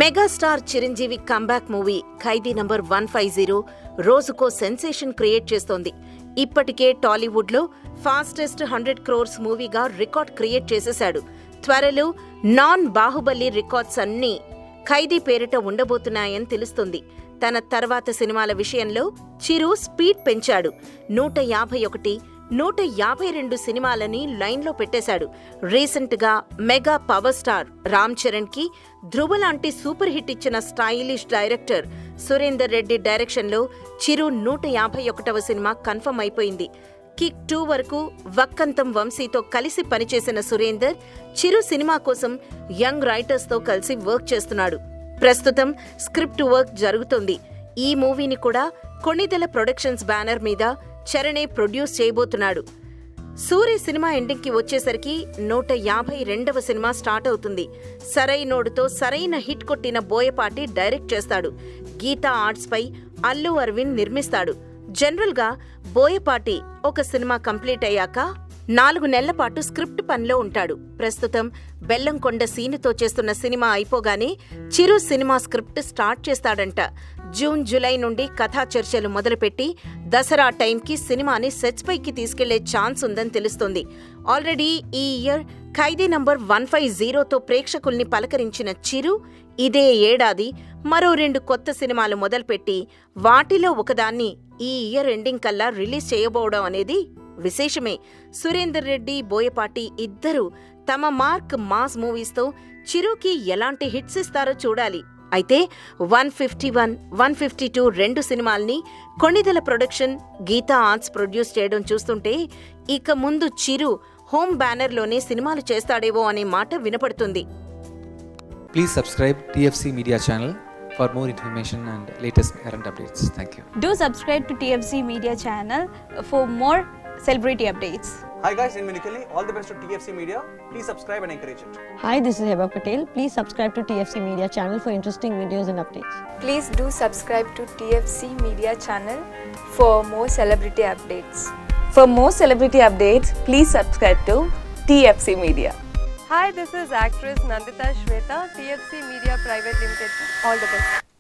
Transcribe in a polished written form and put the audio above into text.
Megastar Chiranjeevi comeback movie ఖైదీ number 150 రోజుకో sensation create చేస్తోంది. ఇప్పటికే టాలీవుడ్లో ఫాస్టెస్ట్ 100 crores మూవీగా రికార్డ్ క్రియేట్ చేసేశాడు. త్వరలో నాన్ బాహుబలి రికార్డ్స్ అన్నీ ఖైదీ పేరిట ఉండబోతున్నాయని తెలుస్తుంది. తన తర్వాత సినిమాల విషయంలో చిరు స్పీడ్ పెంచాడు. 151, 152 సినిమాలని లైన్లో పెట్టేశాడు. రీసెంట్గా మెగా పవర్ స్టార్ రామ్ చరణ్కి ధ్రువ లాంటి సూపర్ హిట్ ఇచ్చిన స్టైలిష్ డైరెక్టర్ సురేందర్ రెడ్డి డైరెక్షన్లో చిరు 151వ సినిమా కన్ఫర్మ్ అయిపోయింది. కిక్ 2 వరకు వక్కంతం వంశీతో కలిసి పనిచేసిన సురేందర్ చిరు సినిమా కోసం యంగ్ రైటర్స్తో కలిసి వర్క్ చేస్తున్నాడు. ప్రస్తుతం స్క్రిప్ట్ వర్క్ జరుగుతోంది. ఈ మూవీని కూడా కొణిదెల ప్రొడక్షన్స్ బ్యానర్ మీద చరణే ప్రొడ్యూస్ చేయబోతున్నాడు. సూర్య సినిమా ఎండింగ్కి వచ్చేసరికి 152వ సినిమా స్టార్ట్ అవుతుంది. సరైనోడుతో సరైన హిట్ కొట్టిన బోయపాటి డైరెక్ట్ చేస్తాడు. గీతా ఆర్ట్స్ పై అల్లు అరవింద్ నిర్మిస్తాడు. జనరల్గా బోయపాటి ఒక సినిమా కంప్లీట్ అయ్యాక 4 నెలల పాటు స్క్రిప్ట్ పనిలో ఉంటాడు. ప్రస్తుతం బెల్లంకొండ సీనుతో చేస్తున్న సినిమా అయిపోగానే చిరు సినిమా స్క్రిప్ట్ స్టార్ట్ చేస్తాడంట. జూన్, జూలై నుండి కథా చర్చలు మొదలుపెట్టి దసరా టైంకి సినిమాని సెట్స్ పైకి తీసుకెళ్లే ఛాన్స్ ఉందని తెలుస్తోంది. ఆల్రెడీ ఈ ఇయర్ ఖైదీ నంబర్ 150తో ప్రేక్షకుల్ని పలకరించిన చిరు ఇదే ఏడాది మరో 2 కొత్త సినిమాలు మొదలుపెట్టి వాటిలో ఒకదాన్ని ఈ ఇయర్ ఎండింగ్ కల్లా రిలీజ్ చేయబోవడం అనేది విశేషమే. సురేందర్ రెడ్డి, బోయపాటి ఇద్దరూ తమ మార్క్ మాస్ మూవీస్తో చిరుకి ఎలాంటి హిట్స్ ఇస్తారో చూడాలి. అయితే 151, 152 2 సినిమాల్ని Konidela production, Geetha Arts produce చేయడం చూస్తుంటే ఇక ముందు చిరు హోమ్ బ్యానర్లోనే సినిమాలు చేస్తాడేవో అనే మాట వినపడుతుంది. Please subscribe TFC Media channel for more information and latest current updates. Thank you. Do subscribe to TFC Media channel for more celebrity updates. Hi guys, in Minikali, all the best to TFC Media. Please subscribe and encourage it. Hi, this is Heba Patel. Please subscribe to TFC Media channel for interesting videos and updates. Please do subscribe to TFC Media channel for more celebrity updates. For more celebrity updates, please subscribe to TFC Media. Hi, this is actress Nandita Shweta, TFC Media Private Limited. All the best.